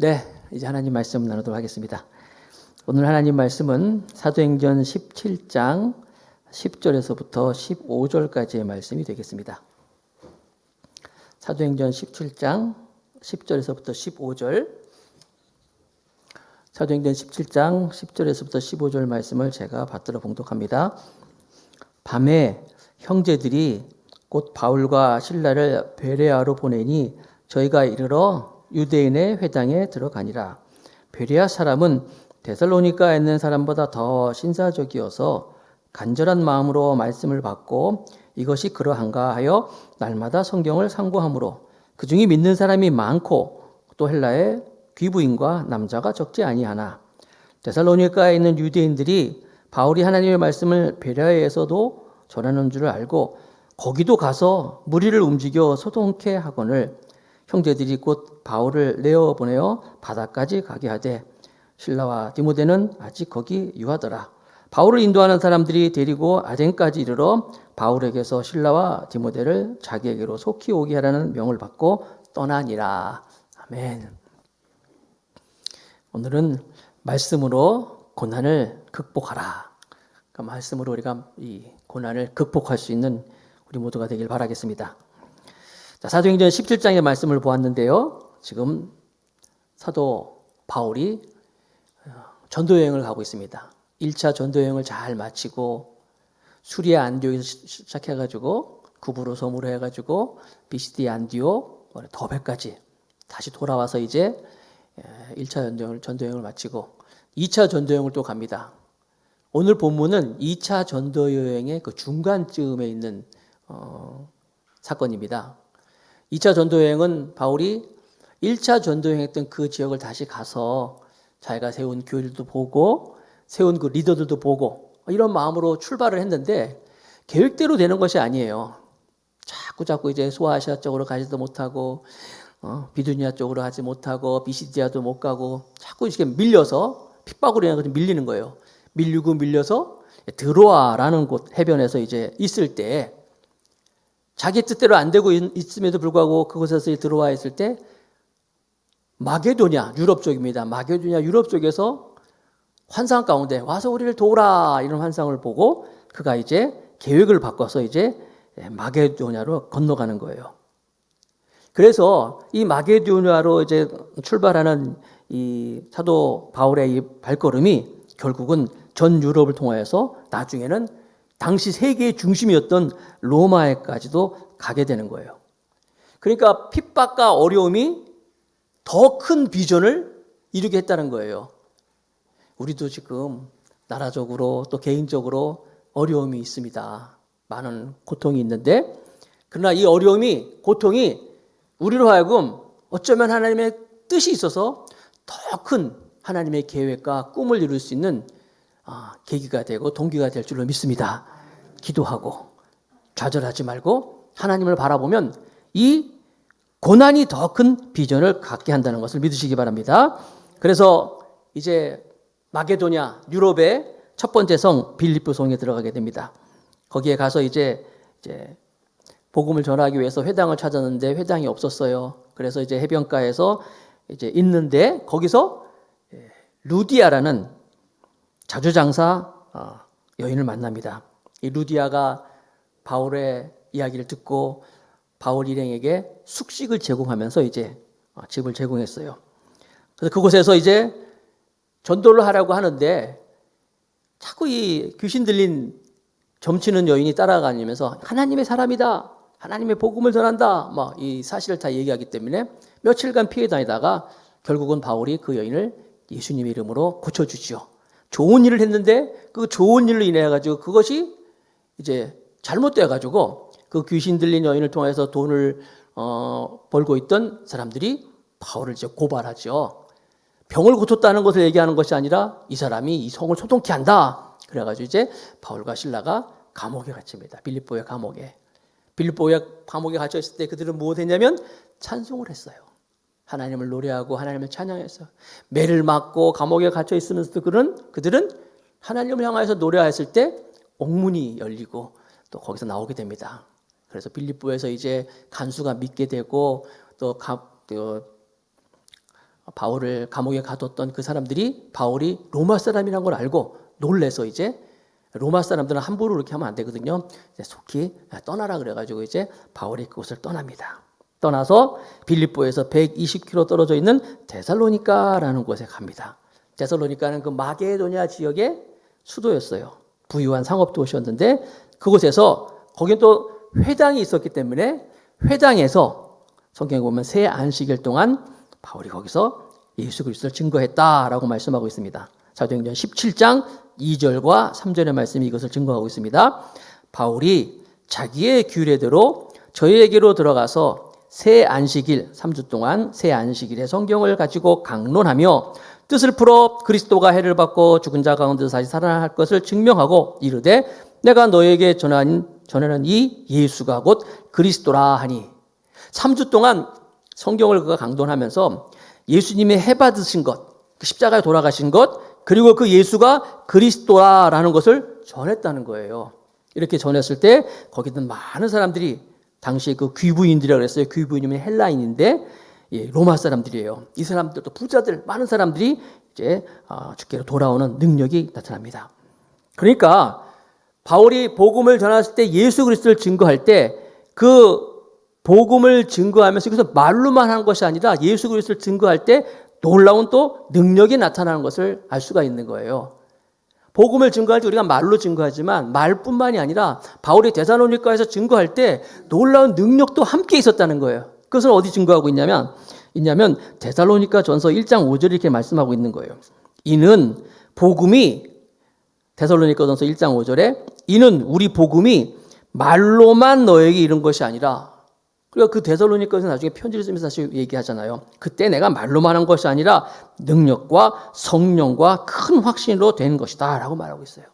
네, 이제 하나님 말씀 나누도록 하겠습니다. 오늘 하나님 말씀은 사도행전 17장 10절에서부터 15절까지의 말씀이 되겠습니다. 사도행전 17장 10절에서부터 15절, 사도행전 17장 10절에서부터 15절 말씀을 제가 받들어 봉독합니다. 밤에 형제들이 곧 바울과 실라를 베레아로 보내니 저희가 이르러 유대인의 회당에 들어가니라. 베레아 사람은 데살로니가에 있는 사람보다 더 신사적이어서 간절한 마음으로 말씀을 받고 이것이 그러한가 하여 날마다 성경을 상고하므로 그 중에 믿는 사람이 많고 또 헬라에 귀부인과 남자가 적지 아니하나 데살로니가에 있는 유대인들이 바울이 하나님의 말씀을 베레아에서도 전하는 줄을 알고 거기도 가서 무리를 움직여 소동케 하거늘 형제들이 곧 바울을 내어 보내어 바다까지 가게 하되 실라와 디모데는 아직 거기 유하더라. 바울을 인도하는 사람들이 데리고 아덴까지 이르러 바울에게서 실라와 디모데를 자기에게로 속히 오게 하라는 명을 받고 떠나니라. 아멘. 오늘은 말씀으로 고난을 극복하라. 그러니까 말씀으로 우리가 이 고난을 극복할 수 있는 우리 모두가 되길 바라겠습니다. 자, 사도행전 17장의 말씀을 보았는데요. 지금 사도 바울이 전도여행을 가고 있습니다. 1차 전도여행을 잘 마치고 수리아 안디옥에서 시작해가지고 구브로 소무로 해가지고 비시디 안디옥 더베까지 다시 돌아와서 이제 1차 전도여행을 마치고 2차 전도여행을 또 갑니다. 오늘 본문은 2차 전도여행의 그 중간쯤에 있는 사건입니다. 2차 전도여행은 바울이 1차 전도여행했던 그 지역을 다시 가서 자기가 세운 교회들도 보고 세운 그 리더들도 보고 이런 마음으로 출발을 했는데 계획대로 되는 것이 아니에요. 자꾸 이제 소아시아 쪽으로 가지도 못하고 비두니아 쪽으로 가지 못하고 비시디아도 못 가고 자꾸 이렇게 밀려서 핍박으로 인해서 밀리는 거예요. 밀려서 드로아라는 곳 해변에서 이제 있을 때 자기 뜻대로 안 되고 있음에도 불구하고 그곳에서 들어와 있을 때 마게도냐 유럽 쪽입니다. 마게도냐 유럽 쪽에서 환상 가운데 와서 우리를 도우라 이런 환상을 보고 그가 이제 계획을 바꿔서 이제 마게도냐로 건너가는 거예요. 그래서 이 마게도냐로 이제 출발하는 이 사도 바울의 이 발걸음이 결국은 전 유럽을 통하여서 나중에는 당시 세계의 중심이었던 로마에까지도 가게 되는 거예요. 그러니까 핍박과 어려움이 더 큰 비전을 이루게 했다는 거예요. 우리도 지금 나라적으로 또 개인적으로 어려움이 있습니다. 많은 고통이 있는데 그러나 이 어려움이 고통이 우리로 하여금 어쩌면 하나님의 뜻이 있어서 더 큰 하나님의 계획과 꿈을 이룰 수 있는 계기가 되고 동기가 될 줄로 믿습니다. 기도하고 좌절하지 말고 하나님을 바라보면 이 고난이 더 큰 비전을 갖게 한다는 것을 믿으시기 바랍니다. 그래서 이제 마게도냐 유럽의 첫 번째 성 빌립보 성에 들어가게 됩니다. 거기에 가서 이제 복음을 전하기 위해서 회당을 찾았는데 회당이 없었어요. 그래서 이제 해변가에서 이제 있는데 거기서 루디아라는 자주장사 여인을 만납니다. 이 루디아가 바울의 이야기를 듣고 바울 일행에게 숙식을 제공하면서 이제 집을 제공했어요. 그래서 그곳에서 이제 전도를 하라고 하는데 자꾸 이 귀신 들린 점치는 여인이 따라다니면서 하나님의 사람이다, 하나님의 복음을 전한다, 막 이 사실을 다 얘기하기 때문에 며칠간 피해 다니다가 결국은 바울이 그 여인을 예수님의 이름으로 고쳐주죠. 좋은 일을 했는데 그 좋은 일로 인해 가지고 그것이 이제 잘못돼 가지고 그 귀신 들린 여인을 통해서 돈을 벌고 있던 사람들이 바울을 이제 고발하죠. 병을 고쳤다는 것을 얘기하는 것이 아니라 이 사람이 이 성을 소동케 한다. 그래가지고 이제 바울과 실라가 감옥에 갇힙니다. 빌립보의 감옥에. 빌립보의 감옥에 갇혀 있을 때 그들은 무엇 했냐면 찬송을 했어요. 하나님을 노래하고 하나님을 찬양했어요. 매를 맞고 감옥에 갇혀 있으면서도 그들은 하나님을 향하여서 노래했을 때 옥문이 열리고 또 거기서 나오게 됩니다. 그래서 빌립보에서 이제 간수가 믿게 되고 또 바울을 감옥에 가뒀던 그 사람들이 바울이 로마 사람이라는 걸 알고 놀래서 이제 로마 사람들은 함부로 그렇게 하면 안 되거든요. 이제 속히 떠나라 그래가지고 이제 바울이 그곳을 떠납니다. 떠나서 빌립보에서 120km 떨어져 있는 데살로니가라는 곳에 갑니다. 데살로니가는 그 마게도냐 지역의 수도였어요. 부유한 상업 도시였는데 그곳에서 거긴 또 회당이 있었기 때문에 회당에서 성경에 보면 새 안식일 동안 바울이 거기서 예수 그리스도를 증거했다라고 말씀하고 있습니다. 사도행전 17장 2절과 3절의 말씀이 이것을 증거하고 있습니다. 바울이 자기의 규례대로 저희에게로 들어가서 새 안식일 3주 동안 새 안식일의 성경을 가지고 강론하며 뜻을 풀어 그리스도가 해를 받고 죽은 자 가운데서 다시 살아날 것을 증명하고 이르되 내가 너에게 전하는 이 예수가 곧 그리스도라 하니 3주 동안 성경을 그가 강론하면서 예수님이 해 받으신 것, 그 십자가에 돌아가신 것, 그리고 그 예수가 그리스도라는 것을 전했다는 거예요. 이렇게 전했을 때 거기 있는 많은 사람들이 당시에 그 귀부인들이라고 그랬어요. 귀부인이면 헬라인인데 로마 사람들이에요. 이 사람들도 부자들, 많은 사람들이 이제 주께로 돌아오는 능력이 나타납니다. 그러니까 바울이 복음을 전했을 때 예수 그리스도를 증거할 때 그 복음을 증거하면서 이것을 말로만 하는 것이 아니라 예수 그리스도를 증거할 때 놀라운 또 능력이 나타나는 것을 알 수가 있는 거예요. 복음을 증거할 때 우리가 말로 증거하지만 말뿐만이 아니라 바울이 데살로니가에서 증거할 때 놀라운 능력도 함께 있었다는 거예요. 그것을 어디 증거하고 있냐면 데살로니가 전서 1장 5절에 이렇게 말씀하고 있는 거예요. 이는 복음이 데살로니가 전서 1장 5절에 이는 우리 복음이 말로만 너에게 이른 것이 아니라 그러니까 그 데살로니가에서 나중에 편지를 쓰면서 다시 얘기하잖아요. 그때 내가 말로만 한 것이 아니라 능력과 성령과 큰 확신으로 된 것이다 라고 말하고 있어요.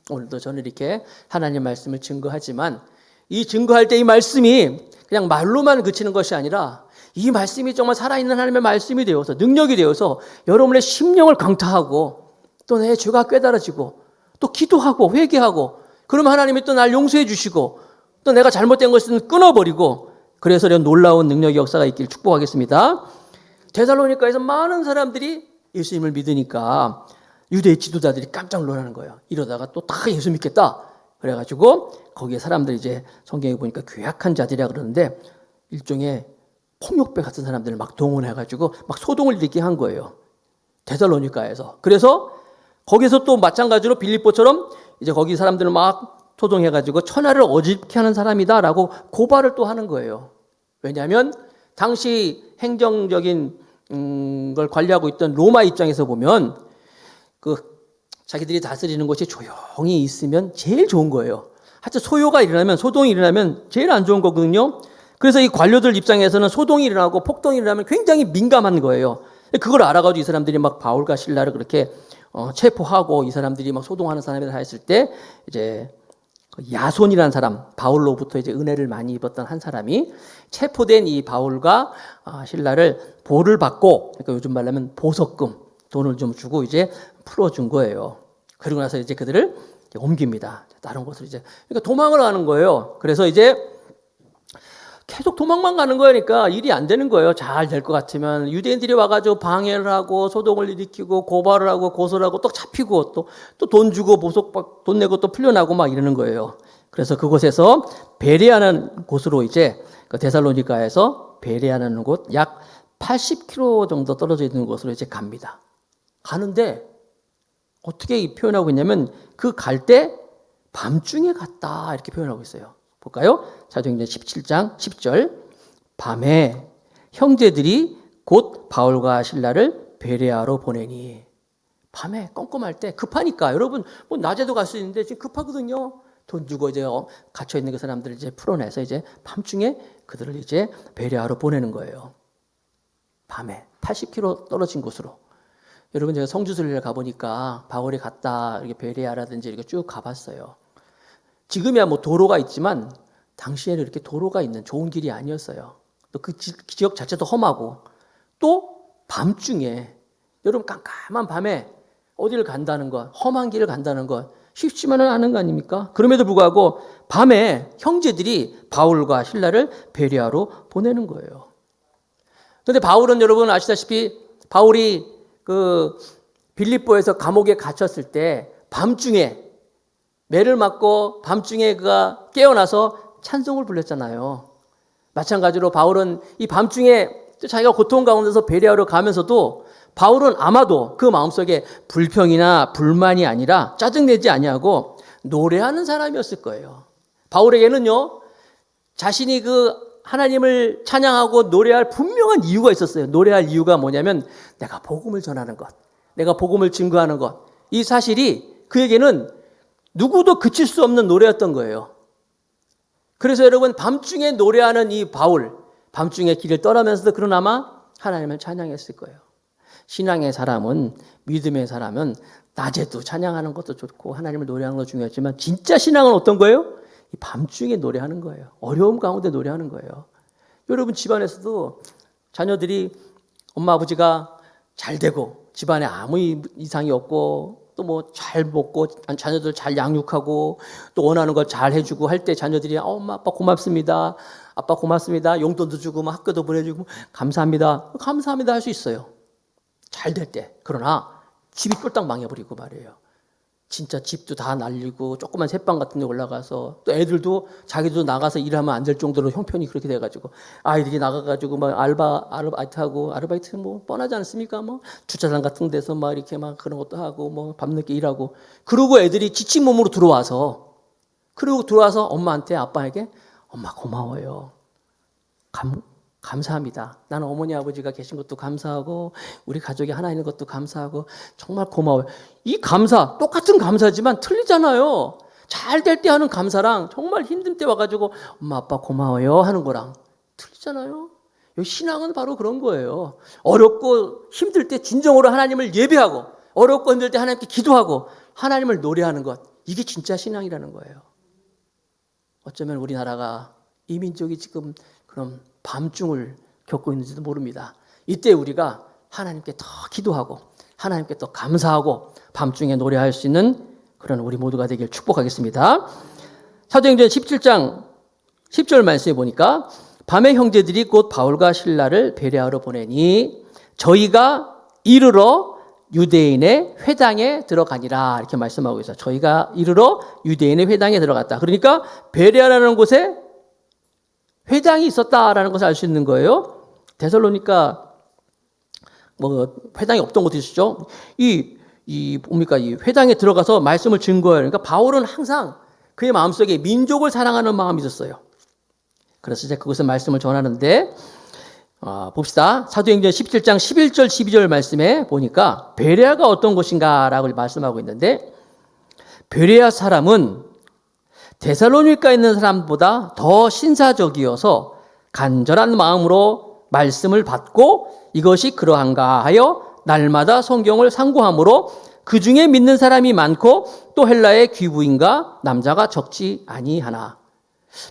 오늘도 저는 이렇게 하나님 말씀을 증거하지만 이 증거할 때 이 말씀이 그냥 말로만 그치는 것이 아니라 이 말씀이 정말 살아있는 하나님의 말씀이 되어서 능력이 되어서 여러분의 심령을 강타하고 또 내 죄가 깨달아지고 또 기도하고 회개하고 그러면 하나님이 또 날 용서해 주시고 또 내가 잘못된 것은 끊어버리고 그래서 이런 놀라운 능력의 역사가 있길 축복하겠습니다. 데살로니가에서 많은 사람들이 예수님을 믿으니까 유대 지도자들이 깜짝 놀라는 거예요. 이러다가 또 다 예수 믿겠다. 그래가지고 거기에 사람들이 이제 성경에 보니까 괴악한 자들이라 그러는데 일종의 폭력배 같은 사람들을 막 동원해가지고 막 소동을 일으키게 한 거예요. 데살로니가에서. 그래서 거기서 또 마찬가지로 빌립보처럼 이제 거기 사람들을 막 소동해가지고 천하를 어집게 하는 사람이다라고 고발을 또 하는 거예요. 왜냐하면 당시 행정적인 걸 관리하고 있던 로마 입장에서 보면 자기들이 다스리는 곳이 조용히 있으면 제일 좋은 거예요. 하여튼 소요가 일어나면 소동이 일어나면 제일 안 좋은 거거든요. 그래서 이 관료들 입장에서는 소동이 일어나고 폭동이 일어나면 굉장히 민감한 거예요. 그걸 알아가지고 이 사람들이 막 바울과 실라를 그렇게 체포하고 이 사람들이 막 소동하는 사람이라 했을 때 이제 야손이라는 사람, 바울로부터 이제 은혜를 많이 입었던 한 사람이 체포된 이 바울과 실라를 보를 받고, 그러니까 요즘 말로 하면 보석금, 돈을 좀 주고 이제 풀어준 거예요. 그리고 나서 이제 그들을 옮깁니다. 다른 곳으로 이제. 그러니까 도망을 가는 거예요. 그래서 이제 계속 도망만 가는 거니까 일이 안 되는 거예요. 잘 될 것 같으면 유대인들이 와가지고 방해를 하고 소동을 일으키고 고발을 하고 고소를 하고 또 잡히고 또 돈 주고 보석 돈 내고 또 풀려나고 막 이러는 거예요. 그래서 그곳에서 베레아라는 곳으로 이제 데살로니가에서 베레아라는 곳 약 80km 정도 떨어져 있는 곳으로 이제 갑니다. 가는데 어떻게 표현하고 있냐면 그 갈 때 밤중에 갔다 이렇게 표현하고 있어요. 볼까요? 사도행전 17장 10절 밤에 형제들이 곧 바울과 실라를 베레아로 보내니 밤에 껌껌할 때 급하니까 여러분 뭐 낮에도 갈 수 있는데 지금 급하거든요. 돈 주고 이제 갇혀 있는 그 사람들을 이제 풀어내서 이제 밤중에 그들을 이제 베레아로 보내는 거예요. 밤에 80km 떨어진 곳으로. 여러분 제가 성주순례를 가보니까 바울이 갔다 이렇게 베레아라든지 이렇게 쭉 가봤어요. 지금이야 뭐 도로가 있지만 당시에는 이렇게 도로가 있는 좋은 길이 아니었어요. 또 그 지역 자체도 험하고 또 밤중에 여러분 깜깜한 밤에 어디를 간다는 것, 험한 길을 간다는 것 쉽지만은 않은 거 아닙니까? 그럼에도 불구하고 밤에 형제들이 바울과 실라를 베레아로 보내는 거예요. 그런데 바울은 여러분 아시다시피 바울이 그 빌립보에서 감옥에 갇혔을 때 밤중에 매를 맞고 밤중에 그가 깨어나서 찬송을 불렀잖아요. 마찬가지로 바울은 이 밤중에 자기가 고통 가운데서 배려하러 가면서도 바울은 아마도 그 마음속에 불평이나 불만이 아니라 짜증내지 아니하고 노래하는 사람이었을 거예요. 바울에게는요, 자신이 그 하나님을 찬양하고 노래할 분명한 이유가 있었어요. 노래할 이유가 뭐냐면 내가 복음을 전하는 것, 내가 복음을 증거하는 것, 이 사실이 그에게는 누구도 그칠 수 없는 노래였던 거예요. 그래서 여러분, 밤중에 노래하는 이 바울, 밤중에 길을 떠나면서도 그러나마 하나님을 찬양했을 거예요. 신앙의 사람은, 믿음의 사람은 낮에도 찬양하는 것도 좋고 하나님을 노래하는 것도 중요하지만 진짜 신앙은 어떤 거예요? 이 밤중에 노래하는 거예요. 어려움 가운데 노래하는 거예요. 여러분, 집안에서도 자녀들이 엄마 아버지가 잘 되고 집안에 아무 이상이 없고 또 뭐 잘 먹고 자녀들 잘 양육하고 또 원하는 걸 잘 해주고 할 때 자녀들이 엄마 아빠 고맙습니다. 아빠 고맙습니다. 용돈도 주고 뭐 학교도 보내주고 감사합니다. 감사합니다 할 수 있어요. 잘 될 때. 그러나 집이 쫄딱 망해버리고 말이에요. 진짜 집도 다 날리고 조그만 새빵 같은 데 올라가서 또 애들도 자기도 나가서 일하면 안 될 정도로 형편이 그렇게 돼가지고 아이들이 나가가지고 막 아르바이트하고 아르바이트 뭐 뻔하지 않습니까? 뭐 주차장 같은 데서 막 이렇게 막 그런 것도 하고 뭐 밤늦게 일하고 그러고 애들이 지친 몸으로 들어와서 그리고 들어와서 엄마한테 아빠에게 엄마 고마워요. 감사합니다. 나는 어머니 아버지가 계신 것도 감사하고 우리 가족이 하나 있는 것도 감사하고 정말 고마워요. 이 감사 똑같은 감사지만 틀리잖아요. 잘 될 때 하는 감사랑 정말 힘든 때 와가지고 엄마 아빠 고마워요 하는 거랑 틀리잖아요. 신앙은 바로 그런 거예요. 어렵고 힘들 때 진정으로 하나님을 예배하고 어렵고 힘들 때 하나님께 기도하고 하나님을 노래하는 것, 이게 진짜 신앙이라는 거예요. 어쩌면 우리나라가 이 민족이 지금 그럼 밤중을 겪고 있는지도 모릅니다. 이때 우리가 하나님께 더 기도하고 하나님께 더 감사하고 밤중에 노래할 수 있는 그런 우리 모두가 되길 축복하겠습니다. 사도행전 17장 10절 말씀에 보니까 밤에 형제들이 곧 바울과 신라를 배려하러 보내니 저희가 이르러 유대인의 회당에 들어가니라 이렇게 말씀하고 있어요. 저희가 이르러 유대인의 회당에 들어갔다. 그러니까 베레아라는 곳에 회당이 있었다라는 것을 알 수 있는 거예요. 데살로니가 뭐 회당이 없던 곳이 있었죠. 뭡니까? 이 회당에 들어가서 말씀을 증거해요. 그러니까 바울은 항상 그의 마음속에 민족을 사랑하는 마음이 있었어요. 그래서 이제 그것의 말씀을 전하는데 봅시다. 사도행전 17장 11절 12절 말씀에 보니까 베레아가 어떤 곳인가라고 말씀하고 있는데 베레아 사람은 데살로니가에 있는 사람보다 더 신사적이어서 간절한 마음으로 말씀을 받고 이것이 그러한가 하여 날마다 성경을 상고함으로 그 중에 믿는 사람이 많고 또 헬라의 귀부인과 남자가 적지 아니하나.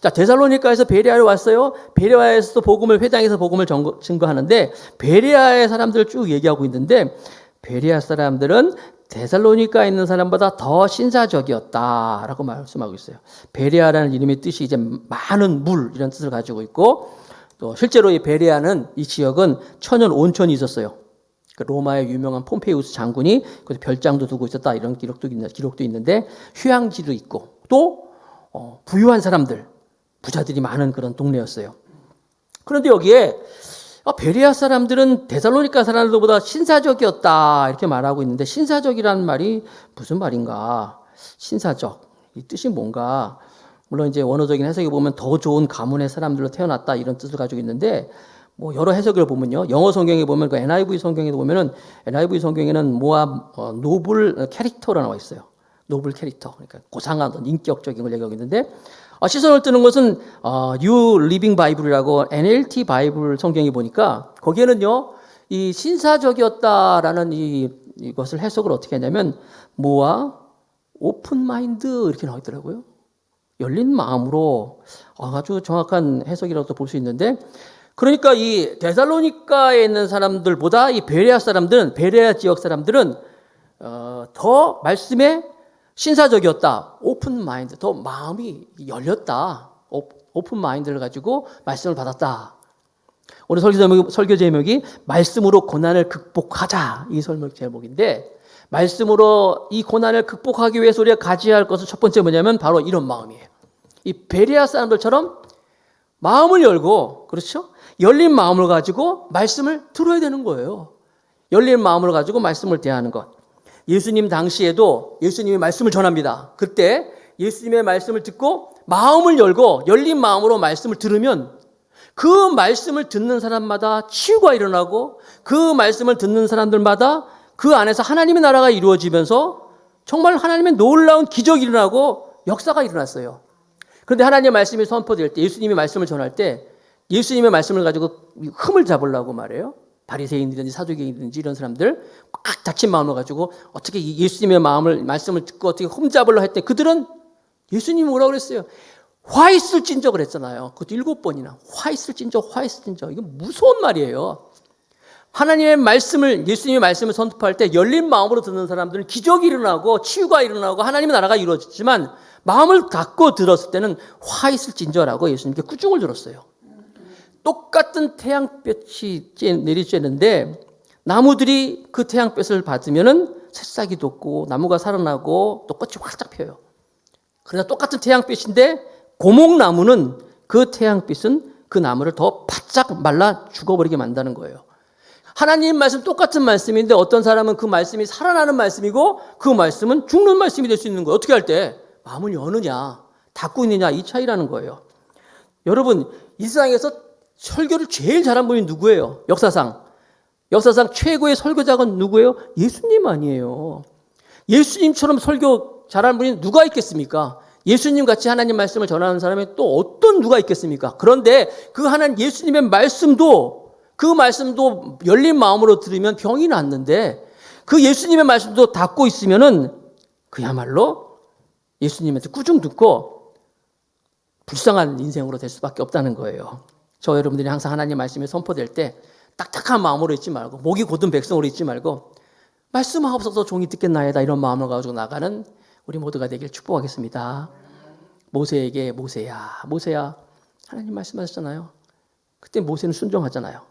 자, 데살로니가에서 베레아로 왔어요. 베레아에서도 회당에서 복음을 증거하는데 베레아의 사람들을 쭉 얘기하고 있는데 베레아 사람들은 데살로니가에 있는 사람보다 더 신사적이었다라고 말씀하고 있어요. 베레아라는 이름의 뜻이 이제 많은 물 이런 뜻을 가지고 있고 또 실제로 이 베레아는 이 지역은 천연 온천이 있었어요. 로마의 유명한 폼페이우스 장군이 거기서 별장도 두고 있었다 이런 기록도 있는데 휴양지도 있고 또 부유한 사람들, 부자들이 많은 그런 동네였어요. 그런데 여기에 베레아 사람들은 데살로니가 사람들보다 신사적이었다 이렇게 말하고 있는데 신사적이라는 말이 무슨 말인가? 신사적 이 뜻이 뭔가? 물론 이제 원어적인 해석에 보면 더 좋은 가문의 사람들로 태어났다 이런 뜻을 가지고 있는데 뭐 여러 해석을 보면요. 영어 성경에 보면 그 NIV 성경에 보면은 NIV 성경에는 노블 캐릭터로 나와 있어요. 노블 캐릭터 그러니까 고상한 인격적인 걸 얘기하고 있는데 시선을 뜨는 것은 New Living Bible이라고 NLT 바이블 성경이 보니까 거기에는요 이 신사적이었다라는 이것을 해석을 어떻게 하냐면 오픈 마인드 이렇게 나와 있더라고요. 열린 마음으로 아주 정확한 해석이라고 볼 수 있는데 그러니까 이 데살로니가에 있는 사람들보다 이 베레아 지역 사람들은 더 말씀에 신사적이었다. 오픈 마인드, 더 마음이 열렸다. 오픈 마인드를 가지고 말씀을 받았다. 오늘 설교 제목이 말씀으로 고난을 극복하자, 이 설교 제목인데, 말씀으로 이 고난을 극복하기 위해서 우리가 가져야 할 것은 첫 번째 뭐냐면 바로 이런 마음이에요. 이 베레아 사람들처럼 마음을 열고, 그렇죠? 열린 마음을 가지고 말씀을 들어야 되는 거예요. 열린 마음을 가지고 말씀을 대하는 것. 예수님 당시에도 예수님이 말씀을 전합니다. 그때 예수님의 말씀을 듣고 마음을 열고 열린 마음으로 말씀을 들으면 그 말씀을 듣는 사람마다 치유가 일어나고 그 말씀을 듣는 사람들마다 그 안에서 하나님의 나라가 이루어지면서 정말 하나님의 놀라운 기적이 일어나고 역사가 일어났어요. 그런데 하나님의 말씀이 선포될 때, 예수님이 말씀을 전할 때 예수님의 말씀을 가지고 흠을 잡으려고 말해요. 바리새인이든지 사두개인이든지 이런 사람들 꽉 닫힌 마음을 가지고 어떻게 예수님의 말씀을 듣고 어떻게 흠 잡으려고 했대. 그들은 예수님이 뭐라고 그랬어요? 화 있을진저 그랬잖아요. 그것도 7번이나. 화 있을진저, 화 있을진저. 이건 무서운 말이에요. 하나님의 말씀을, 예수님의 말씀을 선포할 때 열린 마음으로 듣는 사람들은 기적이 일어나고 치유가 일어나고 하나님의 나라가 이루어지지만 마음을 닫고 들었을 때는 화 있을진저라고 예수님께 꾸중을 들었어요. 똑같은 태양볕이 내리쬐는데 나무들이 그 태양볕을 받으면은 새싹이 돋고 나무가 살아나고 또 꽃이 활짝 펴요. 그러나 똑같은 태양빛인데 고목나무는 그 태양빛은 그 나무를 더 바짝 말라 죽어버리게 만드는 거예요. 하나님 말씀 똑같은 말씀인데 어떤 사람은 그 말씀이 살아나는 말씀이고 그 말씀은 죽는 말씀이 될 수 있는 거예요. 어떻게 할 때? 마음을 여느냐 닫고 있느냐 이 차이라는 거예요. 여러분 이 세상에서 설교를 제일 잘한 분이 누구예요? 역사상 최고의 설교자가 누구예요? 예수님 아니에요. 예수님처럼 설교 잘하는 분이 누가 있겠습니까? 예수님 같이 하나님 말씀을 전하는 사람이 또 어떤 누가 있겠습니까? 그런데 그 하나님 예수님의 말씀도 그 말씀도 열린 마음으로 들으면 병이 낫는데 그 예수님의 말씀도 닫고 있으면은 그야말로 예수님한테 꾸중 듣고 불쌍한 인생으로 될 수밖에 없다는 거예요. 저 여러분들이 항상 하나님 말씀이 선포될 때 딱딱한 마음으로 있지 말고 목이 곧은 백성으로 있지 말고 말씀하옵소서 종이 듣겠나이다 이런 마음을 가지고 나가는 우리 모두가 되길 축복하겠습니다. 모세에게 모세야 하나님 말씀하셨잖아요. 그때 모세는 순종하잖아요.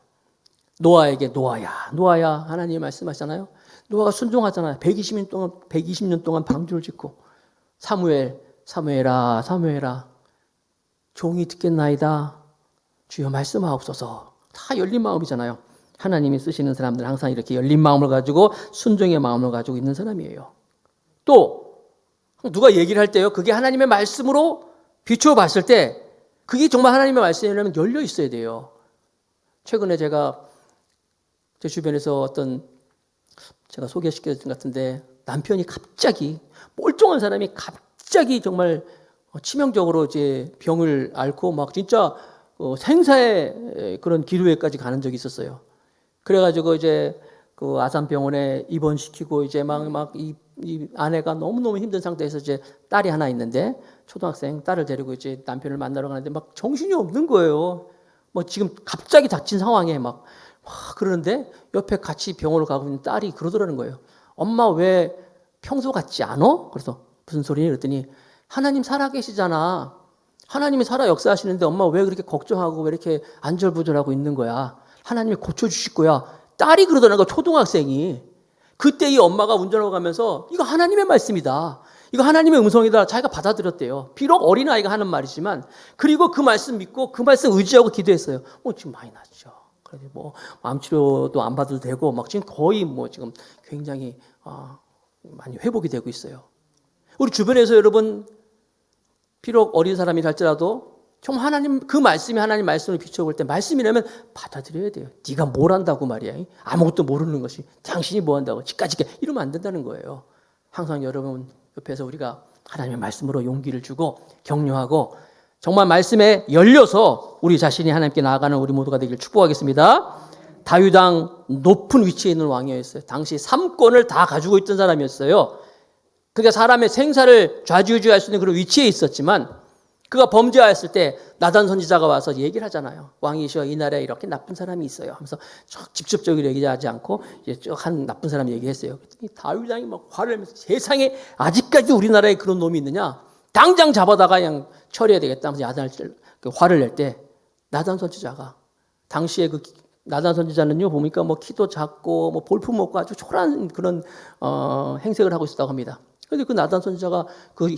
노아에게 노아야 하나님 말씀하셨잖아요. 노아가 순종하잖아요. 120년 동안 방주를 짓고 사무엘아 종이 듣겠나이다. 주여 말씀하옵소서. 다 열린 마음이잖아요. 하나님이 쓰시는 사람들은 항상 이렇게 열린 마음을 가지고 순종의 마음을 가지고 있는 사람이에요. 또 누가 얘기를 할 때요. 그게 하나님의 말씀으로 비추어 봤을 때 그게 정말 하나님의 말씀이라면 열려 있어야 돼요. 최근에 제가 제 주변에서 제가 소개시켜준 것 같은데 남편이 갑자기 멀쩡한 사람이 갑자기 정말 치명적으로 이제 병을 앓고 막 진짜 생사의 그런 기류에까지 가는 적이 있었어요. 그래가지고 이제 그 아산병원에 입원시키고 이제 이 아내가 너무너무 힘든 상태에서 이제 딸이 하나 있는데 초등학생 딸을 데리고 이제 남편을 만나러 가는데 막 정신이 없는 거예요. 뭐 지금 갑자기 닥친 상황에 막 그러는데 옆에 같이 병원을 가고 있는 딸이 그러더라는 거예요. 엄마 왜 평소 같지 않아? 그래서 무슨 소리냐 그랬더니 하나님 살아계시잖아. 하나님이 살아 역사하시는데 엄마 왜 그렇게 걱정하고 왜 이렇게 안절부절하고 있는 거야? 하나님이 고쳐주실 거야. 딸이 그러더라는 거야. 초등학생이. 그때 이 엄마가 운전하고 가면서 이거 하나님의 말씀이다. 이거 하나님의 음성이다. 자기가 받아들였대요. 비록 어린아이가 하는 말이지만 그리고 그 말씀 믿고 그 말씀 의지하고 기도했어요. 지금 많이 낫죠. 그래서 암치료도 안 받아도 되고 지금 거의 지금 굉장히 많이 회복이 되고 있어요. 우리 주변에서 여러분 비록 어린 사람이 할지라도 좀 그 말씀이 하나님 말씀을 비춰볼 때 말씀이라면 받아들여야 돼요. 네가 뭘 한다고 말이야. 아무것도 모르는 것이 당신이 뭐 한다고 지까지게 이러면 안 된다는 거예요. 항상 여러분 옆에서 우리가 하나님의 말씀으로 용기를 주고 격려하고 정말 말씀에 열려서 우리 자신이 하나님께 나아가는 우리 모두가 되길 축복하겠습니다. 다윗 왕 높은 위치에 있는 왕이었어요. 당시 3권을 다 가지고 있던 사람이었어요. 그러니까 사람의 생사를 좌지우지할 수 있는 그런 위치에 있었지만 그가 범죄하였을 때 나단 선지자가 와서 얘기를 하잖아요. 왕이시여 이 나라에 이렇게 나쁜 사람이 있어요 하면서 직접적으로 얘기하지 않고 이제 쭉 한 나쁜 사람 얘기했어요. 그랬더니 다윗 왕이 막 화를 내면서 세상에 아직까지도 우리나라에 그런 놈이 있느냐? 당장 잡아다가 그냥 처리해야 되겠다 하면서 화를 낼 때 나단 선지자가 당시에 그 나단 선지자는요 보니까 뭐 키도 작고 뭐 볼품 없고 아주 초라한 그런 행색을 하고 있었다고 합니다. 그런데 그 나단 선지자가 그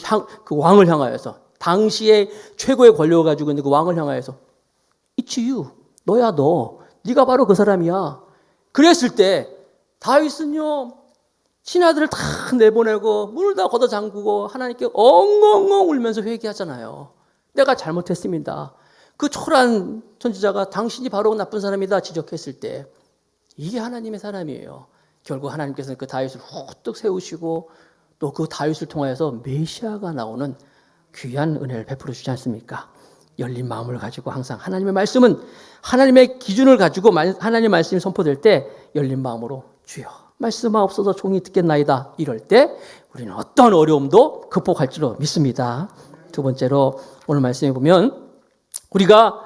왕을 향하여서 당시에 최고의 권력을 가지고 있는 그 왕을 향하여서 It's you, 너야 너, 네가 바로 그 사람이야. 그랬을 때 다윗은요 신하들을 다 내보내고 문을 다 걷어 잠그고 하나님께 엉엉엉 울면서 회개하잖아요. 내가 잘못했습니다. 그 초라한 선지자가 당신이 바로 나쁜 사람이다 지적했을 때 이게 하나님의 사람이에요. 결국 하나님께서는 그 다윗을 후뚝 세우시고 또 그 다윗을 통하여서 메시아가 나오는 귀한 은혜를 베풀어 주지 않습니까? 열린 마음을 가지고 항상 하나님의 말씀은 하나님의 기준을 가지고 하나님의 말씀이 선포될 때 열린 마음으로 주여 말씀하옵소서 종이 듣겠나이다 이럴 때 우리는 어떤 어려움도 극복할 줄로 믿습니다. 두 번째로 오늘 말씀해 보면 우리가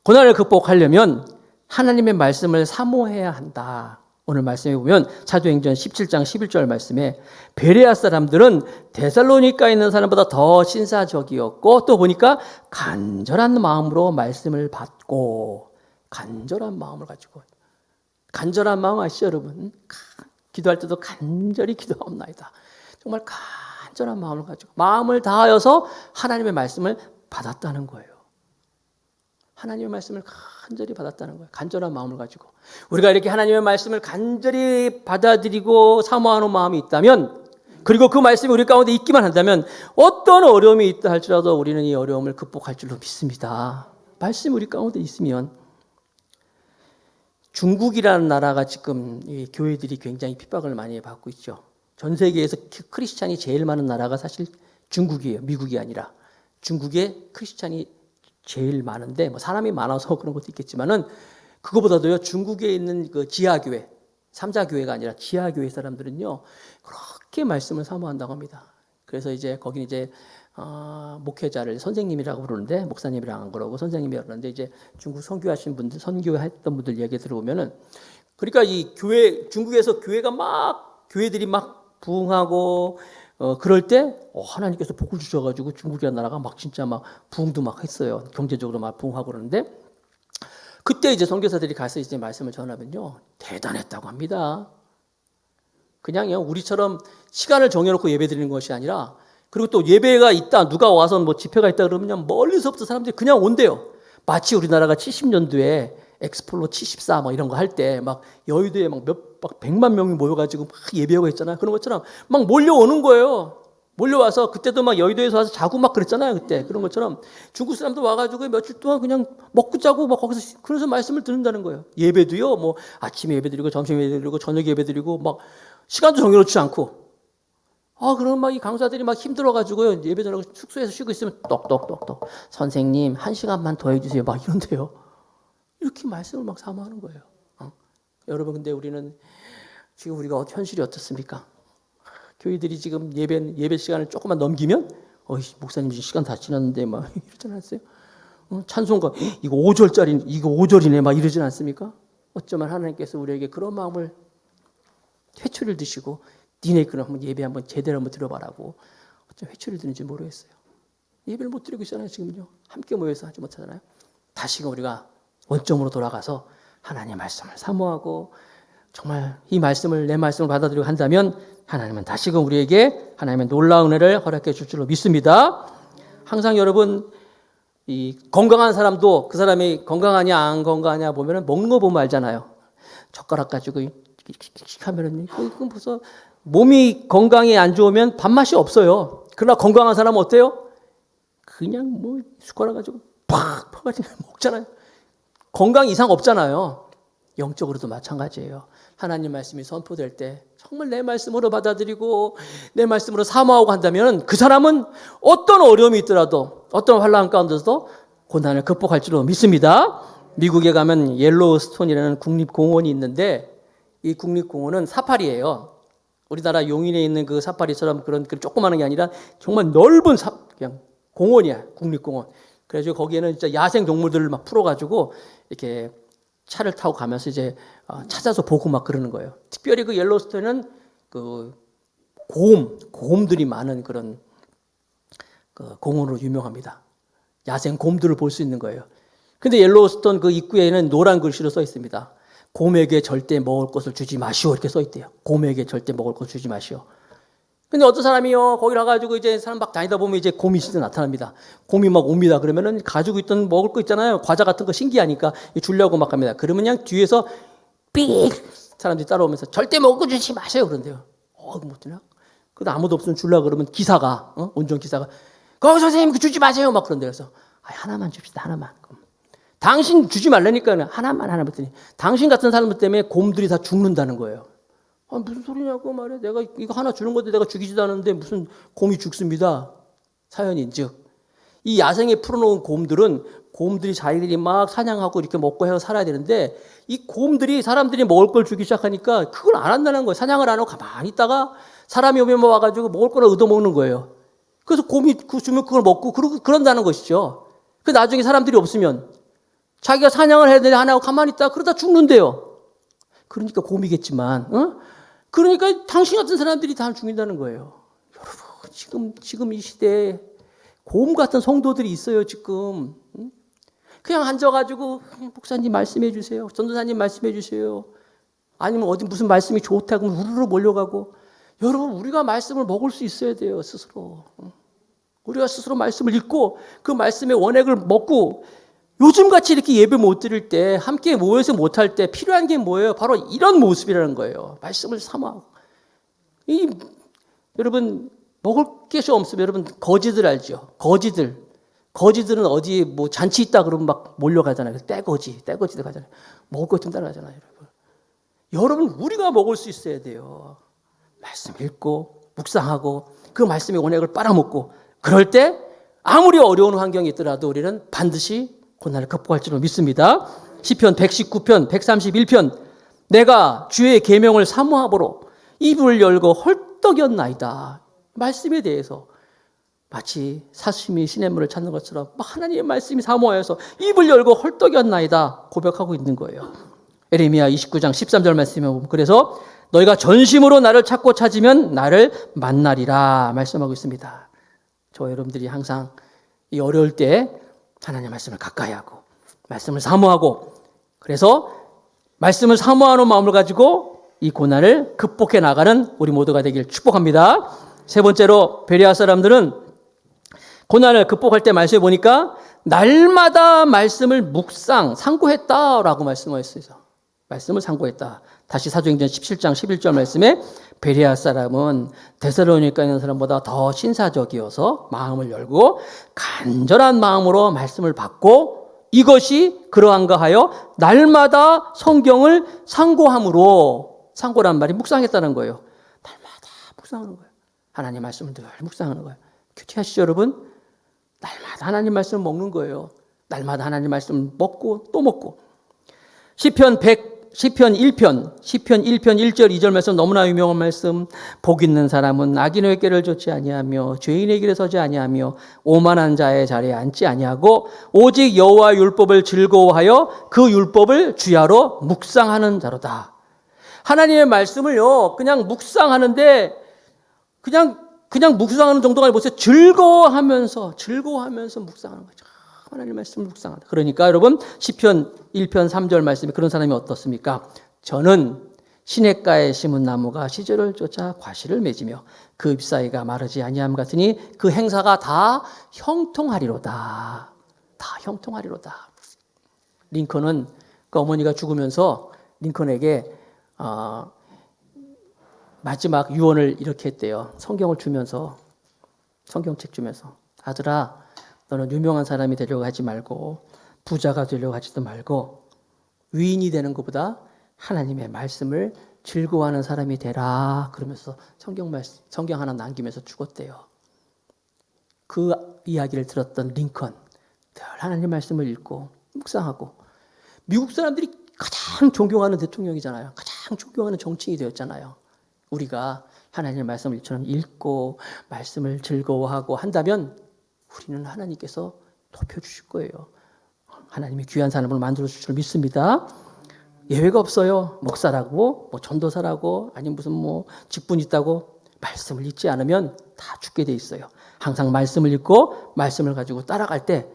고난을 극복하려면 하나님의 말씀을 사모해야 한다. 오늘 말씀해 보면 사도행전 17장 11절 말씀에 베레아 사람들은 데살로니가에 있는 사람보다 더 신사적이었고 또 보니까 간절한 마음으로 말씀을 받고 간절한 마음을 가지고 간절한 마음 아시죠 여러분? 기도할 때도 간절히 기도하옵나이다. 정말 간절한 마음을 가지고 마음을 다하여서 하나님의 말씀을 받았다는 거예요. 하나님의 말씀을 간절히 받았다는 거예요. 간절한 마음을 가지고 우리가 이렇게 하나님의 말씀을 간절히 받아들이고 사모하는 마음이 있다면 그리고 그 말씀이 우리 가운데 있기만 한다면 어떤 어려움이 있다 할지라도 우리는 이 어려움을 극복할 줄로 믿습니다. 말씀이 우리 가운데 있으면 중국이라는 나라가 지금 이 교회들이 굉장히 핍박을 많이 받고 있죠. 전 세계에서 크리스찬이 제일 많은 나라가 사실 중국이에요. 미국이 아니라. 중국에 크리스찬이 제일 많은데 뭐 사람이 많아서 그런 것도 있겠지만은 그거보다도요 중국에 있는 그 지하교회, 삼자교회가 아니라 지하교회 사람들은요 그렇게 말씀을 사모한다고 합니다. 그래서 이제 거기는 이제 목회자를 선생님이라고 부르는데 목사님이랑 안 그러고 선생님이라고 그러는데 이제 중국 선교하신 분들, 선교했던 분들 얘기 들어보면은 그러니까 이 교회 중국에서 교회들이 막 부흥하고 그럴 때 하나님께서 복을 주셔가지고 중국이라는 나라가 막 진짜 막 부흥도 막 했어요. 경제적으로 막 부흥하고 그러는데 그때 이제 선교사들이 가서 이제 말씀을 전하면요 대단했다고 합니다. 그냥요 우리처럼 시간을 정해놓고 예배 드리는 것이 아니라 그리고 또 예배가 있다 누가 와서 뭐 집회가 있다 그러면 멀리서부터 사람들이 그냥 온대요. 마치 우리나라가 70년도에 엑스폴로 74 막 이런 거 할 때 막 여의도에 막 100만 명이 모여가지고 막 예배하고 있잖아요. 그런 것처럼 막 몰려오는 거예요. 몰려와서 그때도 막 여의도에서 와서 자고 막 그랬잖아요. 그때 그런 것처럼 중국 사람도 와가지고 며칠 동안 그냥 먹고 자고 막 거기서 그래서 말씀을 듣는다는 거예요. 예배도요. 뭐 아침에 예배 드리고 점심 예배 드리고 저녁 예배 드리고 막 시간도 정해놓지 않고 그럼 막 이 강사들이 막 힘들어가지고요. 예배 전하고 숙소에서 쉬고 있으면 똑똑똑똑 선생님 1시간만 더 해주세요. 막 이런데요. 이렇게 말씀을 막 사모하는 거예요. 여러분 근데 우리는 지금 우리가 현실이 어떻습니까? 교회들이 지금 예배 시간을 조금만 넘기면 목사님 시간 다 지났는데 막 이러지 않았어요? 찬송가 이거 5절이네 막 이러지 않습니까? 어쩌면 하나님께서 우리에게 그런 마음을 회초리를 드시고 니네 그럼 예배 한번 제대로 한번 들어봐라고 어쩜 회초리를 드는지 모르겠어요. 예배를 못 드리고 있잖아요. 지금요. 함께 모여서 하지 못하잖아요. 다시금 우리가 원점으로 돌아가서 하나님의 말씀을 사모하고 정말 이 말씀을 내 말씀을 받아들이고 한다면 하나님은 다시금 우리에게 하나님의 놀라운 은혜를 허락해 줄 줄로 믿습니다. 항상 여러분 이 건강한 사람도 그 사람이 건강하냐 안 건강하냐 보면은 먹는 거 보면 알잖아요. 젓가락 가지고 하면은 그건 벌써 몸이 건강이 안 좋으면 밥맛이 없어요. 그러나 건강한 사람은 어때요? 그냥 뭐 숟가락 가지고 팍 퍼가지고 먹잖아요. 건강 이상 없잖아요. 영적으로도 마찬가지예요. 하나님 말씀이 선포될 때 정말 내 말씀으로 받아들이고 내 말씀으로 사모하고 한다면 그 사람은 어떤 어려움이 있더라도 어떤 환난 가운데서도 고난을 극복할 줄로 믿습니다. 미국에 가면 옐로우스톤이라는 국립공원이 있는데 이 국립공원은 사파리예요. 우리나라 용인에 있는 그 사파리처럼 그런 조그마한 게 아니라 정말 넓은 그냥 공원이야. 국립공원. 그래서 거기에는 진짜 야생 동물들을 막 풀어가지고 이렇게 차를 타고 가면서 이제 찾아서 보고 막 그러는 거예요. 특별히 그 옐로우스톤은 그 곰들이 많은 그런 그 공원으로 유명합니다. 야생 곰들을 볼 수 있는 거예요. 근데 옐로우스톤 그 입구에는 노란 글씨로 써 있습니다. 곰에게 절대 먹을 것을 주지 마시오. 이렇게 써 있대요. 곰에게 절대 먹을 것을 주지 마시오. 근데 어떤 사람이요, 거기 가가지고 이제 사람 막 다니다 보면 이제 곰이 진짜 나타납니다. 곰이 막 옵니다. 그러면은 가지고 있던 먹을 거 있잖아요. 과자 같은 거 신기하니까 주려고 막 합니다. 그러면 그냥 뒤에서 삑! 사람들이 따라오면서 절대 먹을 거 주지 마세요. 그런데요. 그거 못 드냐? 그래도 아무도 없으면 주려고 그러면 기사가, 운전기사가, 거기 선생님 그 주지 마세요. 막 그런데 그래서, 하나만 줍시다. 하나만. 당신 주지 말라니까 하나만 했더니 당신 같은 사람들 때문에 곰들이 다 죽는다는 거예요. 무슨 소리냐고 말해. 내가 이거 하나 주는 건데 내가 죽이지도 않았는데 무슨 곰이 죽습니다. 사연인즉 이 야생에 풀어놓은 곰들이 자기들이 막 사냥하고 이렇게 먹고 해서 살아야 되는데 이 곰들이 사람들이 먹을 걸 주기 시작하니까 그걸 안 한다는 거예요. 사냥을 안 하고 가만히 있다가 사람이 오면 와가지고 먹을 거를 얻어먹는 거예요. 그래서 곰이 주면 그걸 먹고 그런다는 것이죠. 그 나중에 사람들이 없으면 자기가 사냥을 해야 되는데 안 하고 가만히 있다가 그러다 죽는데요. 그러니까 곰이겠지만, 그러니까 당신 같은 사람들이 다 죽인다는 거예요. 여러분, 지금 이 시대에 곰 같은 성도들이 있어요, 지금. 그냥 앉아가지고, 목사님 말씀해 주세요. 전도사님 말씀해 주세요. 아니면 어디 무슨 말씀이 좋다고 우르르 몰려가고. 여러분, 우리가 말씀을 먹을 수 있어야 돼요, 스스로. 우리가 스스로 말씀을 읽고 그 말씀의 원액을 먹고 요즘같이 이렇게 예배 못 드릴 때 함께 모여서 못할 때 필요한 게 뭐예요? 바로 이런 모습이라는 거예요. 말씀을 사모하고. 여러분 먹을 것이 없으면 여러분 거지들 알죠? 거지들은 어디 뭐 잔치 있다 그러면 막 몰려가잖아요. 떼거지들 가잖아요. 먹을 것 좀 따라가잖아요. 여러분 우리가 먹을 수 있어야 돼요. 말씀 읽고 묵상하고 그 말씀의 원액을 빨아먹고 그럴 때 아무리 어려운 환경이 있더라도 우리는 반드시 고난을 극복할 줄로 믿습니다. 시편 119편 131편 내가 주의 계명을 사모함으로 입을 열고 헐떡였나이다. 말씀에 대해서 마치 사슴이 시냇물을 찾는 것처럼 하나님의 말씀이 사모하여서 입을 열고 헐떡였나이다 고백하고 있는 거예요. 에레미야 29장 13절 말씀에 보면 그래서 너희가 전심으로 나를 찾고 찾으면 나를 만나리라 말씀하고 있습니다. 저 여러분들이 항상 이 어려울 때 하나님의 말씀을 가까이 하고 말씀을 사모하고 그래서 말씀을 사모하는 마음을 가지고 이 고난을 극복해 나가는 우리 모두가 되길 축복합니다. 세 번째로 베레아 사람들은 고난을 극복할 때 말씀해 보니까 날마다 말씀을 상고했다라고 말씀하셨어요. 말씀을 상고했다. 다시 사도행전 17장 11절 말씀에 베레아 사람은 데살로니가 있는 사람보다 더 신사적이어서 마음을 열고 간절한 마음으로 말씀을 받고 이것이 그러한가 하여 날마다 성경을 상고함으로 상고란 말이 묵상했다는 거예요. 날마다 묵상하는 거예요. 하나님 말씀을 늘 묵상하는 거예요. 큐티하시죠 여러분? 날마다 하나님 말씀을 먹는 거예요. 날마다 하나님 말씀을 먹고 또 먹고 시편 1편 1절 2절 말씀 너무나 유명한 말씀 복 있는 사람은 악인의 꾀를 좇지 아니하며 죄인의 길에 서지 아니하며 오만한 자의 자리에 앉지 아니하고 오직 여호와 율법을 즐거워하여 그 율법을 주야로 묵상하는 자로다. 하나님의 말씀을요 그냥 묵상하는데 그냥 묵상하는 정도가 아니고 즐거워하면서 묵상하는 거죠. 하나님의 말씀을 묵상한다. 그러니까 여러분 시편 1편 3절 말씀에 그런 사람이 어떻습니까? 저는 시냇가에 심은 나무가 시절을 쫓아 과실을 맺으며 그 잎사귀가 마르지 아니함 같으니 그 행사가 다 형통하리로다. 다 형통하리로다. 링컨은 그 어머니가 죽으면서 링컨에게 마지막 유언을 이렇게 했대요. 성경을 주면서 성경책 주면서 아들아 너는 유명한 사람이 되려고 하지 말고 부자가 되려고 하지도 말고 위인이 되는 것보다 하나님의 말씀을 즐거워하는 사람이 되라. 그러면서 성경 하나 남기면서 죽었대요. 그 이야기를 들었던 링컨 늘 하나님의 말씀을 읽고 묵상하고 미국 사람들이 가장 존경하는 대통령이잖아요. 가장 존경하는 정치인이 되었잖아요. 우리가 하나님의 말씀을 이처럼 읽고 말씀을 즐거워하고 한다면 우리는 하나님께서 높여주실 거예요. 하나님이 귀한 사람을 만들어주실 줄 믿습니다. 예외가 없어요. 목사라고 전도사라고 아니면 무슨 직분 있다고 말씀을 읽지 않으면 다 죽게 돼 있어요. 항상 말씀을 읽고 말씀을 가지고 따라갈 때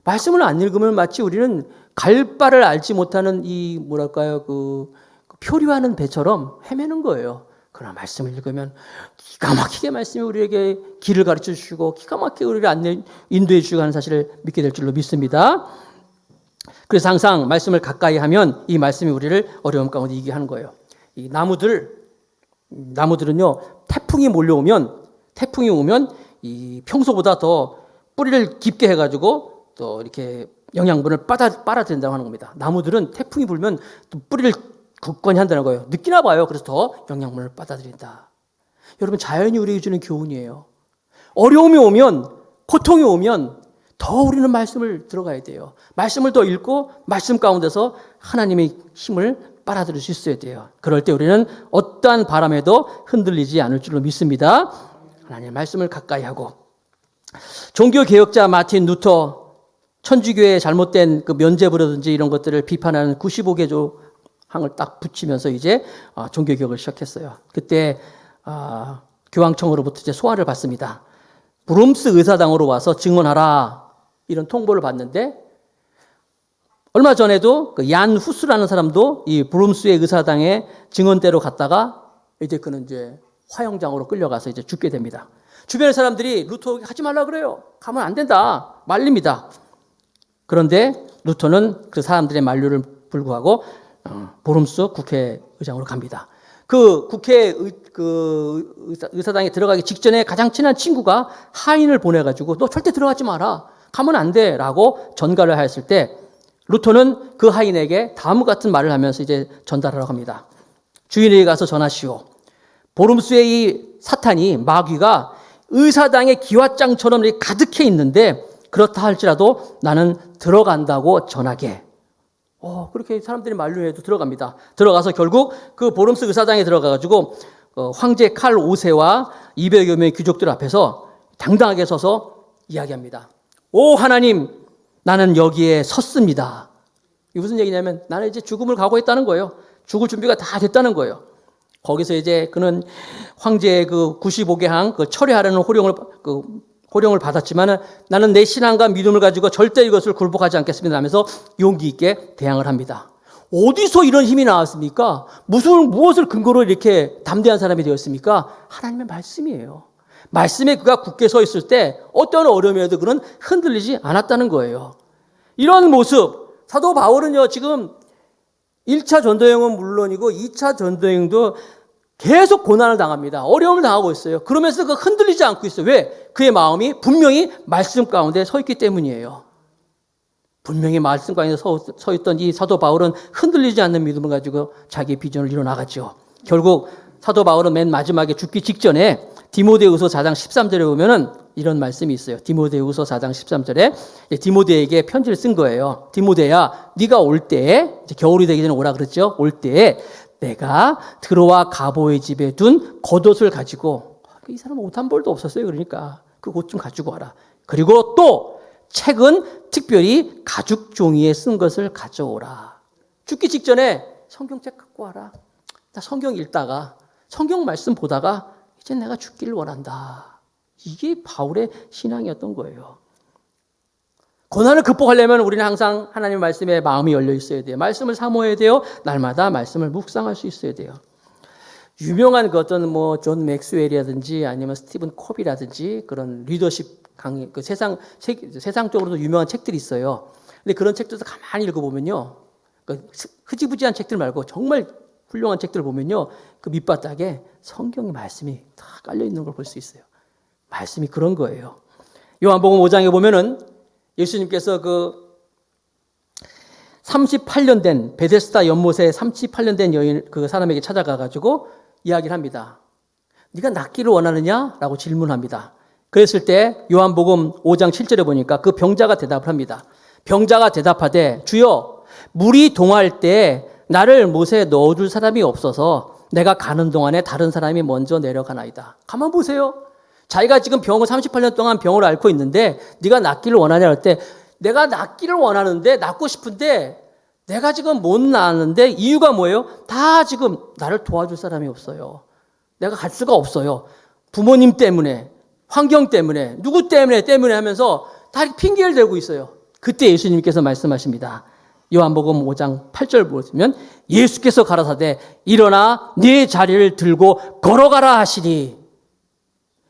말씀을 안 읽으면 마치 우리는 갈 바를 알지 못하는 이 뭐랄까요 그 표류하는 배처럼 헤매는 거예요. 그러나 말씀을 읽으면 기가 막히게 말씀이 우리에게 길을 가르쳐 주시고 기가 막히게 우리를 인도해 주시고 하는 사실을 믿게 될 줄로 믿습니다. 그래서 항상 말씀을 가까이 하면 이 말씀이 우리를 어려움 가운데 이기게 하는 거예요. 이 나무들은요 태풍이 오면 이 평소보다 더 뿌리를 깊게 해가지고 또 이렇게 영양분을 빨아들인다고 하는 겁니다. 나무들은 태풍이 불면 또 뿌리를 굳건히 한다는 거예요. 느끼나 봐요. 그래서 더 영양분을 받아들인다. 여러분 자연이 우리에게 주는 교훈이에요. 어려움이 오면 고통이 오면 더 우리는 말씀을 들어가야 돼요. 말씀을 더 읽고 말씀 가운데서 하나님의 힘을 빨아들일 수 있어야 돼요. 그럴 때 우리는 어떠한 바람에도 흔들리지 않을 줄로 믿습니다. 하나님의 말씀을 가까이 하고 종교개혁자 마틴 루터 천주교의 잘못된 그 면죄부라든지 이런 것들을 비판하는 95개 조항을 딱 붙이면서 이제 종교개혁을 시작했어요. 그때 교황청으로부터 이제 소환을 받습니다. 브룸스 의사당으로 와서 증언하라 이런 통보를 받는데 얼마 전에도 그 얀 후스라는 사람도 이 브룸스의 의사당에 증언대로 갔다가 이제 그는 이제 화형장으로 끌려가서 이제 죽게 됩니다. 주변의 사람들이 루터 하지 말라 그래요. 가면 안 된다. 말립니다. 그런데 루터는 그 사람들의 만류를 불구하고 브룸스 국회의장으로 갑니다. 그 의사당에 들어가기 직전에 가장 친한 친구가 하인을 보내가지고 너 절대 들어가지 마라. 가면 안 돼. 라고 전가를 하였을 때 루터는 그 하인에게 다음 같은 말을 하면서 이제 전달하라고 합니다. 주인에게 가서 전하시오. 브룸스의 이 사탄이 마귀가 의사당의 기와장처럼 가득해 있는데 그렇다 할지라도 나는 들어간다고 전하게. 그렇게 사람들이 만류해도 들어갑니다. 들어가서 결국 그 브룸스 의사당에 들어가가지고 황제 칼 5세와 200여 명의 귀족들 앞에서 당당하게 서서 이야기합니다. 오 하나님, 나는 여기에 섰습니다. 이게 무슨 얘기냐면 나는 이제 죽음을 각오했다는 거예요. 죽을 준비가 다 됐다는 거예요. 거기서 이제 그는 황제의 그 95개항 그 철회하려는 호령을 받았지만 나는 내 신앙과 믿음을 가지고 절대 이것을 굴복하지 않겠습니다 하면서 용기 있게 대항을 합니다. 어디서 이런 힘이 나왔습니까? 무엇을 근거로 이렇게 담대한 사람이 되었습니까? 하나님의 말씀이에요. 말씀에 그가 굳게 서 있을 때 어떤 어려움에도 그는 흔들리지 않았다는 거예요. 이런 모습, 사도 바울은요 지금 1차 전도여행은 물론이고 2차 전도여행도 계속 고난을 당합니다. 어려움을 당하고 있어요. 그러면서 그 흔들리지 않고 있어요. 왜? 그의 마음이 분명히 말씀 가운데 서 있기 때문이에요. 분명히 말씀 가운데 서 있던 이 사도 바울은 흔들리지 않는 믿음을 가지고 자기의 비전을 이뤄나갔죠. 결국 사도 바울은 맨 마지막에 죽기 직전에 디모데후서 4장 13절에 보면은 이런 말씀이 있어요. 디모데후서 4장 13절에 디모데에게 편지를 쓴 거예요. 디모데야, 네가 올 때에 이제 겨울이 되기 전에 오라 그랬죠. 올 때에 내가 드로와 가보의 집에 둔 겉옷을 가지고 이 사람은 옷 한 벌도 없었어요. 그러니까 그 옷 좀 가지고 와라. 그리고 또 책은 특별히 가죽 종이에 쓴 것을 가져오라. 죽기 직전에 성경책 갖고 와라. 나 성경 읽다가 성경 말씀 보다가 이제 내가 죽기를 원한다. 이게 바울의 신앙이었던 거예요. 고난을 극복하려면 우리는 항상 하나님의 말씀에 마음이 열려 있어야 돼요. 말씀을 사모해야 돼요. 날마다 말씀을 묵상할 수 있어야 돼요. 유명한 그 어떤 존 맥스웰이라든지 아니면 스티븐 콥이라든지 그런 리더십 강의, 그 세상적으로도 유명한 책들이 있어요. 근데 그런 책들도 가만히 읽어보면요. 그 흐지부지한 책들 말고 정말 훌륭한 책들을 보면요. 그 밑바닥에 성경의 말씀이 다 깔려 있는 걸 볼 수 있어요. 말씀이 그런 거예요. 요한복음 5장에 보면은 예수님께서 그 38년 된 베데스다 연못에 38년 된 여인 그 사람에게 찾아가가지고 이야기를 합니다. 네가 낫기를 원하느냐라고 질문합니다. 그랬을 때 요한복음 5장 7절에 보니까 그 병자가 대답을 합니다. 병자가 대답하되 주여 물이 동할 때 나를 못에 넣어줄 사람이 없어서 내가 가는 동안에 다른 사람이 먼저 내려가나이다. 가만 보세요. 자기가 지금 38년 동안 병을 앓고 있는데 네가 낫기를 원하냐 할 때 내가 낫기를 원하는데 낫고 싶은데 내가 지금 못 나았는데 이유가 뭐예요? 다 지금 나를 도와줄 사람이 없어요. 내가 갈 수가 없어요. 부모님 때문에, 환경 때문에, 누구 때문에 하면서 다 핑계를 대고 있어요. 그때 예수님께서 말씀하십니다. 요한복음 5장 8절 보시면 예수께서 가라사대 일어나 네 자리를 들고 걸어가라 하시니,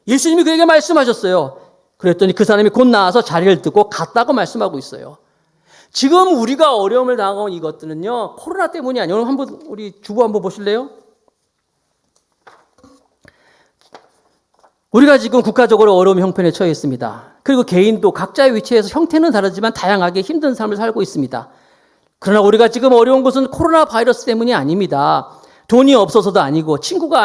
예수님이 그에게 말씀하셨어요. 그랬더니 그 사람이 곧 나와서 자리를 들고 갔다고 말씀하고 있어요. 지금 우리가 어려움을 당하고 있는 이것들은요, 코로나 때문이 아니에요. 한번 우리 주보 한번 보실래요? 우리가 지금 국가적으로 어려움 형편에 처해 있습니다. 그리고 개인도 각자의 위치에서 형태는 다르지만 다양하게 힘든 삶을 살고 있습니다. 그러나 우리가 지금 어려운 것은 코로나 바이러스 때문이 아닙니다. 돈이 없어서도 아니고 친구가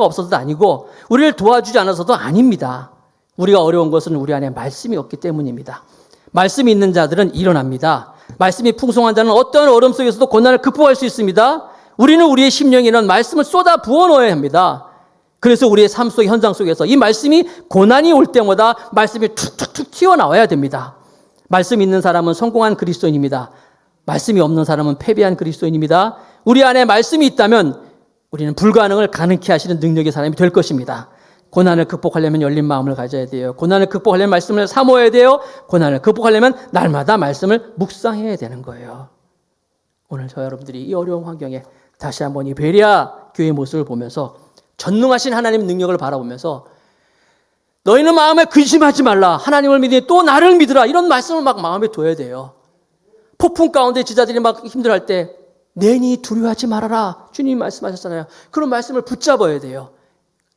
없어서도 아니고 우리를 도와주지 않아서도 아닙니다. 우리가 어려운 것은 우리 안에 말씀이 없기 때문입니다. 말씀이 있는 자들은 일어납니다. 말씀이 풍성한 자는 어떠한 어려움 속에서도 고난을 극복할 수 있습니다. 우리는 우리의 심령에 이런 말씀을 쏟아 부어 넣어야 합니다. 그래서 우리의 삶 속 현장 속에서 이 말씀이 고난이 올 때마다 말씀이 툭툭툭 튀어나와야 됩니다. 말씀이 있는 사람은 성공한 그리스도인입니다. 말씀이 없는 사람은 패배한 그리스도인입니다. 우리 안에 말씀이 있다면 우리는 불가능을 가능케 하시는 능력의 사람이 될 것입니다. 고난을 극복하려면 열린 마음을 가져야 돼요. 고난을 극복하려면 말씀을 사모해야 돼요. 고난을 극복하려면 날마다 말씀을 묵상해야 되는 거예요. 오늘 저 여러분들이 이 어려운 환경에 다시 한번 이 베레아 교회의 모습을 보면서 전능하신 하나님의 능력을 바라보면서 너희는 마음에 근심하지 말라. 하나님을 믿으니 또 나를 믿으라. 이런 말씀을 막 마음에 둬야 돼요. 폭풍 가운데 지자들이 막 힘들어할 때 내니 두려워하지 말아라. 주님이 말씀하셨잖아요. 그런 말씀을 붙잡아야 돼요.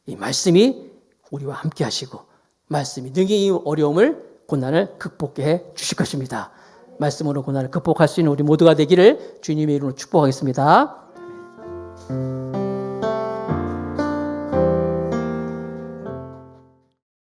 이 말씀이 우리와 함께 하시고 말씀이 능히 이 어려움을 고난을 극복해 해 주실 것입니다. 말씀으로 고난을 극복할 수 있는 우리 모두가 되기를 주님의 이름으로 축복하겠습니다.